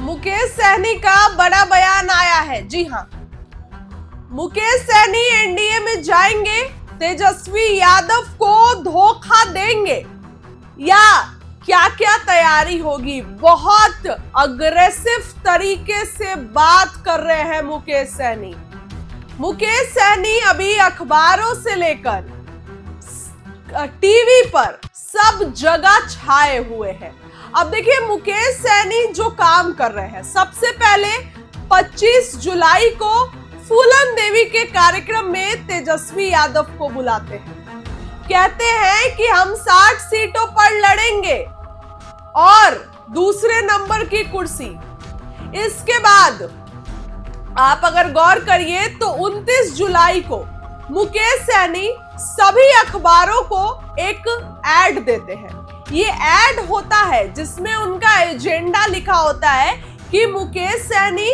मुकेश सहनी का बड़ा बयान आया है। जी हां, मुकेश सहनी एनडीए में जाएंगे, तेजस्वी यादव को धोखा देंगे या क्या क्या तैयारी होगी। बहुत अग्रेसिव तरीके से बात कर रहे हैं मुकेश सहनी। मुकेश सहनी अभी अखबारों से लेकर टीवी पर सब जगह छाए हुए हैं। अब देखिए मुकेश सहनी जो काम कर रहे हैं, सबसे पहले 25 जुलाई को फूलन देवी के कार्यक्रम में तेजस्वी यादव को बुलाते हैं, कहते हैं कि हम 60 सीटों पर लड़ेंगे और दूसरे नंबर की कुर्सी। इसके बाद आप अगर गौर करिए तो 29 जुलाई को मुकेश सहनी सभी अखबारों को एक एड देते हैं। ये एड होता है जिसमें उनका एजेंडा लिखा होता है कि मुकेश सहनी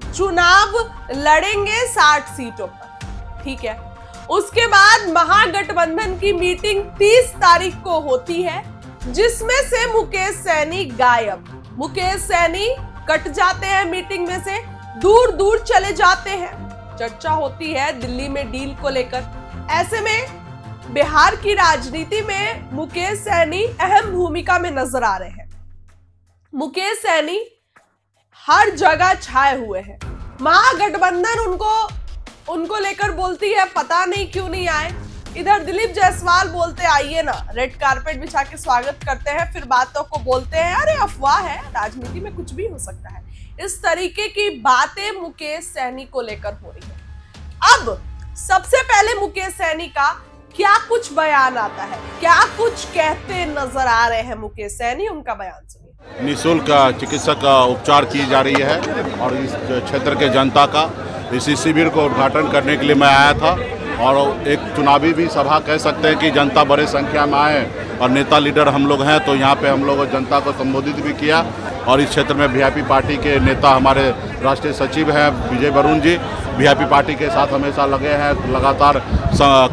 चुनाव लड़ेंगे 60 सीटों पर। ठीक है, उसके बाद महागठबंधन की मीटिंग 30 तारीख को होती है, जिसमें से मुकेश सहनी गायब। मुकेश सहनी कट जाते हैं मीटिंग में से, दूर दूर चले जाते हैं। चर्चा होती है दिल्ली में डील को लेकर। ऐसे में बिहार की राजनीति में मुकेश सहनी अहम भूमिका में नजर आ रहे हैं। मुकेश सहनी हर जगह छाए हुए हैं। महागठबंधन उनको लेकर बोलती है पता नहीं क्यों नहीं आए। इधर दिलीप जायसवाल बोलते आइए ना, रेड कारपेट बिछा के स्वागत करते हैं, फिर बातों को बोलते हैं अरे अफवाह है, राजनीति में कुछ भी हो सकता है। इस तरीके की बातें मुकेश सहनी को लेकर हो रही है। अब सबसे पहले मुकेश सहनी का क्या कुछ बयान आता है, क्या कुछ कहते नजर आ रहे हैं मुकेश सहनी, उनका बयान सुनिए। निःशुल्क चिकित्सक उपचार की जा रही है और इस क्षेत्र के जनता का इसी शिविर को उद्घाटन करने के लिए मैं आया था। और एक चुनावी भी सभा कह सकते हैं कि जनता बड़े संख्या में आए और नेता लीडर हम लोग हैं, तो यहाँ पे हम लोग जनता को संबोधित भी किया। और इस क्षेत्र में वीआईपी पार्टी के नेता हमारे राष्ट्रीय सचिव हैं विजय वरुण जी, वीआईपी पार्टी के साथ हमेशा लगे हैं, लगातार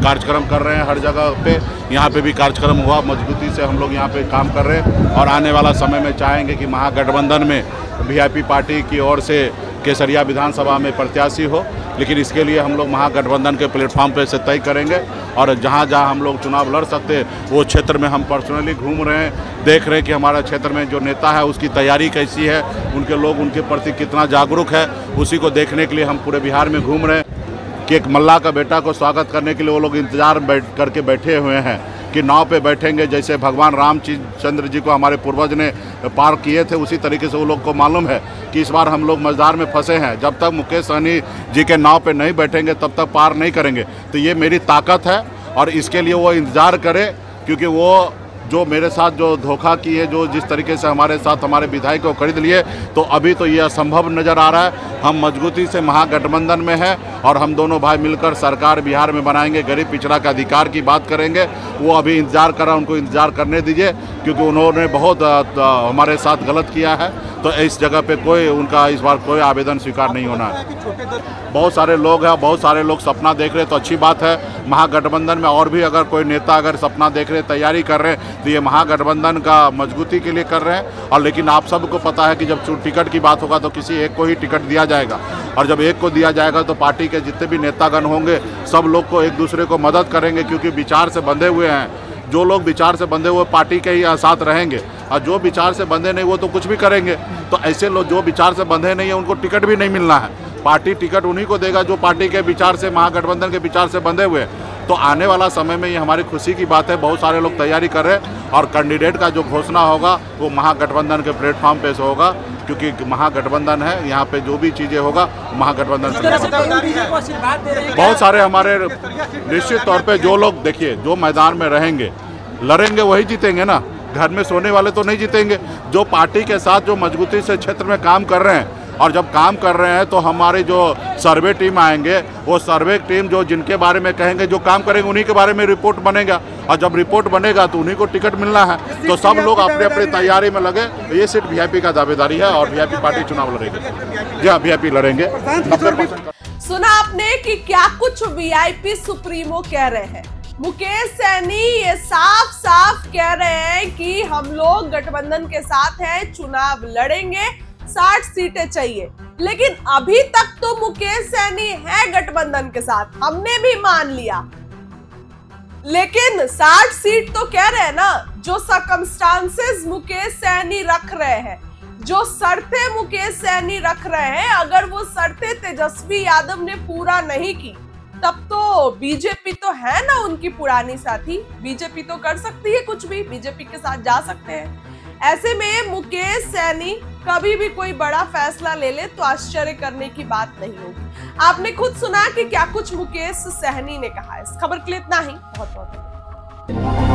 कार्यक्रम कर रहे हैं हर जगह पे। यहाँ पे भी कार्यक्रम हुआ, मजबूती से हम लोग यहाँ पे काम कर रहे हैं और आने वाला समय में चाहेंगे कि महागठबंधन में वीआईपी पार्टी की ओर से केसरिया विधानसभा में प्रत्याशी हो। लेकिन इसके लिए हम लोग महागठबंधन के प्लेटफॉर्म पे से तय करेंगे और जहाँ जहाँ हम लोग चुनाव लड़ सकते हैं वो क्षेत्र में हम पर्सनली घूम रहे हैं, देख रहे हैं कि हमारा क्षेत्र में जो नेता है उसकी तैयारी कैसी है, उनके लोग उनके प्रति कितना जागरूक है, उसी को देखने के लिए हम पूरे बिहार में घूम रहे हैं कि एक मल्लाह का बेटा को स्वागत करने के लिए वो लोग इंतजार करके बैठे हुए हैं कि नाव पे बैठेंगे। जैसे भगवान रामचंद्र जी को हमारे पूर्वज ने पार किए थे, उसी तरीके से वो लोग को मालूम है कि इस बार हम लोग मझधार में फंसे हैं। जब तक मुकेश सहनी जी के नाव पे नहीं बैठेंगे तब तक पार नहीं करेंगे। तो ये मेरी ताकत है और इसके लिए वो इंतज़ार करे, क्योंकि वो जो मेरे साथ जो धोखा किए, जो जिस तरीके से हमारे साथ हमारे विधायक को खरीद लिए, तो अभी तो ये असंभव नज़र आ रहा है। हम मजबूती से महागठबंधन में हैं और हम दोनों भाई मिलकर सरकार बिहार में बनाएंगे, गरीब पिछड़ा का अधिकार की बात करेंगे। वो अभी इंतज़ार कर रहा है, उनको इंतज़ार करने दीजिए, क्योंकि उन्होंने बहुत हमारे साथ गलत किया है। तो इस जगह पे कोई उनका इस बार कोई आवेदन स्वीकार नहीं होना है। बहुत सारे लोग हैं, बहुत सारे लोग सपना देख रहे हैं, तो अच्छी बात है। महागठबंधन में और भी अगर कोई नेता अगर सपना देख रहे, तैयारी कर रहे हैं, तो ये महागठबंधन का मजबूती के लिए कर रहे हैं। और लेकिन आप सबको पता है कि जब टिकट की बात होगा तो किसी एक को ही टिकट दिया जाएगा, और जब एक को दिया जाएगा तो पार्टी के जितने भी नेतागण होंगे सब लोग को एक दूसरे को मदद करेंगे, क्योंकि विचार से बंधे हुए हैं। जो लोग विचार से बंधे हुए पार्टी के ही साथ रहेंगे, और जो विचार से बंधे नहीं वो तो कुछ भी करेंगे। तो ऐसे लोग जो विचार से बंधे नहीं है उनको टिकट भी नहीं मिलना है। पार्टी टिकट उन्हीं को देगा जो पार्टी के विचार से, महागठबंधन के विचार से बंधे हुए हैं। तो आने वाला समय में ये हमारी खुशी की बात है। बहुत सारे लोग तैयारी कर रहे हैं और कैंडिडेट का जो घोषणा होगा वो महागठबंधन के प्लेटफॉर्म पे से होगा, क्योंकि महागठबंधन है। यहाँ पे जो भी चीज़ें होगा महागठबंधन से। बहुत सारे हमारे निश्चित तौर पे जो लोग देखिए जो मैदान में रहेंगे लड़ेंगे वही जीतेंगे ना, घर में सोने वाले तो नहीं जीतेंगे। जो पार्टी के साथ जो मजबूती से क्षेत्र में काम कर रहे हैं, और जब काम कर रहे हैं तो हमारी जो सर्वे टीम आएंगे, वो सर्वे टीम जो जिनके बारे में कहेंगे, जो काम करेंगे, उन्हीं के बारे में रिपोर्ट बनेगा, और जब रिपोर्ट बनेगा तो उन्हीं को टिकट मिलना है। तो सब लोग अपने अपनी तैयारी में लगे। ये सीट वीआईपी का दावेदारी है और वीआईपी पार्टी चुनाव लड़ेगी। जी हाँ, वीआईपी लड़ेंगे। सुना आपने कि क्या कुछ वीआईपी सुप्रीमो कह रहे हैं। मुकेश सहनी ये साफ साफ कह रहे हैं कि हम लोग गठबंधन के साथ हैं, चुनाव लड़ेंगे, 60 सीटें चाहिए, लेकिन अभी तक तो मुकेश सहनी है गठबंधन के साथ, हमने भी मान लिया। लेकिन 60 सीट तो कह रहे हैं ना, जो सर्कमस्टांसेस मुकेश सहनी रख रहे हैं, जो शर्तें मुकेश सहनी रख रहे हैं, अगर वो शर्तें तेजस्वी यादव ने पूरा नहीं की तब तो बीजेपी तो है ना उनकी पुरानी साथी, बीजेपी तो कर सकती है कुछ भी, बीजेपी के साथ जा सकते हैं। ऐसे में मुकेश सहनी कभी भी कोई बड़ा फैसला ले ले तो आश्चर्य करने की बात नहीं होगी। आपने खुद सुना कि क्या कुछ मुकेश सहनी ने कहा है। इस खबर के लिए इतना ही, बहुत बहुत धन्यवाद।